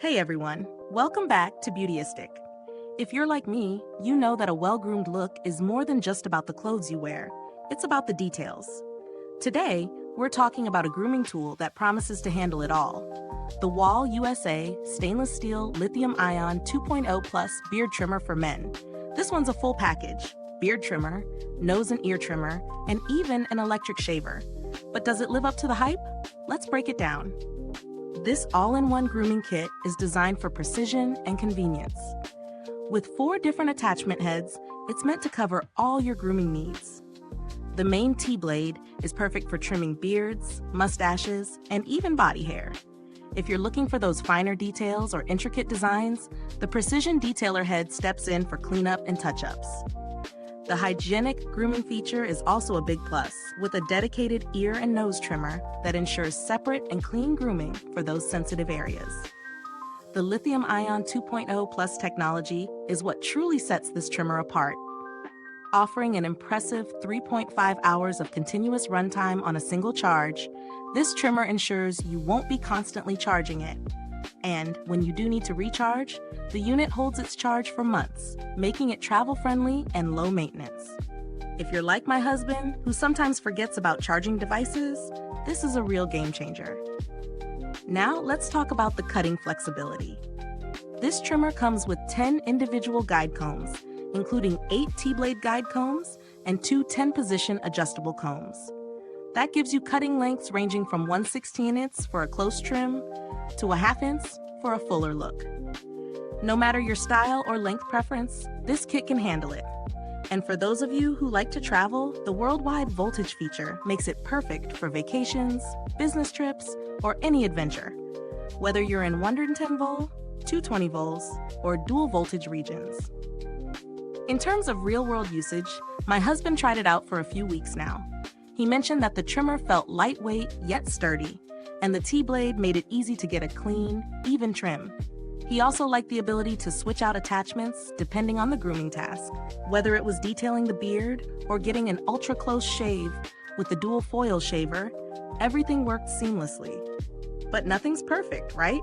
Hey everyone, welcome back to Beautyistic. If you're like me, you know that a well-groomed look is more than just about the clothes you wear. It's about the details. Today, we're talking about a grooming tool that promises to handle it all. The Wahl USA Stainless Steel Lithium Ion 2.0 Plus Beard Trimmer for Men. This one's a full package: beard trimmer, nose and ear trimmer, and even an electric shaver. But does it live up to the hype? Let's break it down. This all-in-one grooming kit is designed for precision and convenience. With 4 different attachment heads, it's meant to cover all your grooming needs. The main T-blade is perfect for trimming beards, mustaches, and even body hair. If you're looking for those finer details or intricate designs, the Precision Detailer head steps in for cleanup and touch-ups. The hygienic grooming feature is also a big plus, with a dedicated ear and nose trimmer that ensures separate and clean grooming for those sensitive areas. The Lithium Ion 2.0 Plus technology is what truly sets this trimmer apart. Offering an impressive 3.5 hours of continuous runtime on a single charge, this trimmer ensures you won't be constantly charging it. And when you do need to recharge, the unit holds its charge for months, making it travel-friendly and low maintenance. If you're like my husband, who sometimes forgets about charging devices, this is a real game changer. Now let's talk about the cutting flexibility. This trimmer comes with 10 individual guide combs, including 8 T-blade guide combs and 2 10-position adjustable combs. That gives you cutting lengths ranging from 1/16 for a close trim to a 1/2 inch for a fuller look. No matter your style or length preference, this kit can handle it. And for those of you who like to travel, the worldwide voltage feature makes it perfect for vacations, business trips, or any adventure. Whether you're in 110 volt, 220 volts, or dual voltage regions. In terms of real-world usage, my husband tried it out for a few weeks now. He mentioned that the trimmer felt lightweight yet sturdy, and the T-blade made it easy to get a clean, even trim. He also liked the ability to switch out attachments depending on the grooming task. Whether it was detailing the beard or getting an ultra-close shave with the dual foil shaver, everything worked seamlessly. But nothing's perfect, right?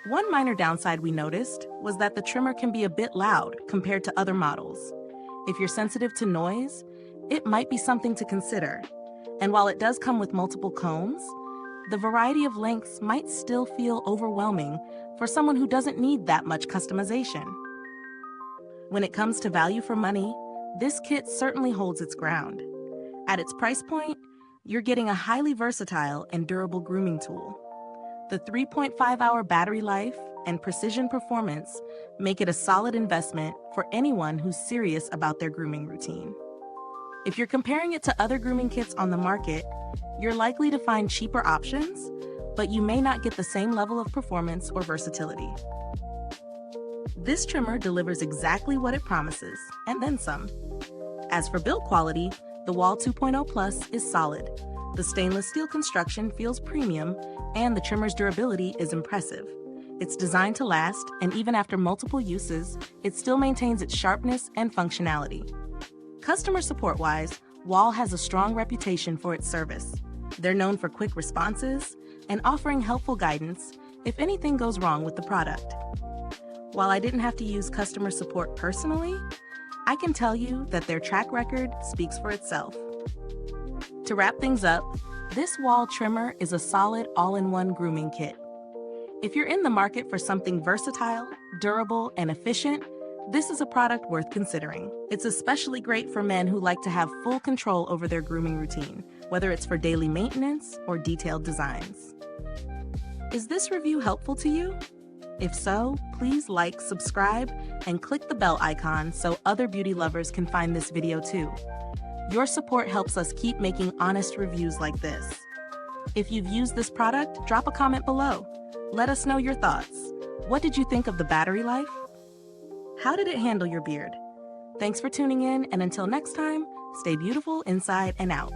One minor downside we noticed was that the trimmer can be a bit loud compared to other models. If you're sensitive to noise, it might be something to consider. And while it does come with multiple combs, the variety of lengths might still feel overwhelming for someone who doesn't need that much customization. When it comes to value for money, this kit certainly holds its ground. At its price point, you're getting a highly versatile and durable grooming tool. The 3.5-hour battery life and precision performance make it a solid investment for anyone who's serious about their grooming routine. If you're comparing it to other grooming kits on the market, you're likely to find cheaper options, but you may not get the same level of performance or versatility. This trimmer delivers exactly what it promises, and then some. As for build quality, the Wahl 2.0 Plus is solid. The stainless steel construction feels premium, and the trimmer's durability is impressive. It's designed to last, and even after multiple uses, it still maintains its sharpness and functionality. Customer support-wise, Wahl has a strong reputation for its service. They're known for quick responses and offering helpful guidance if anything goes wrong with the product. While I didn't have to use customer support personally, I can tell you that their track record speaks for itself. To wrap things up, this Wahl trimmer is a solid all-in-one grooming kit. If you're in the market for something versatile, durable, and efficient, this is a product worth considering. It's especially great for men who like to have full control over their grooming routine, whether it's for daily maintenance or detailed designs. Is this review helpful to you? If so, please like, subscribe, and click the bell icon so other beauty lovers can find this video too. Your support helps us keep making honest reviews like this. If you've used this product, drop a comment below. Let us know your thoughts. What did you think of the battery life? How did it handle your beard? Thanks for tuning in, and until next time, stay beautiful inside and out.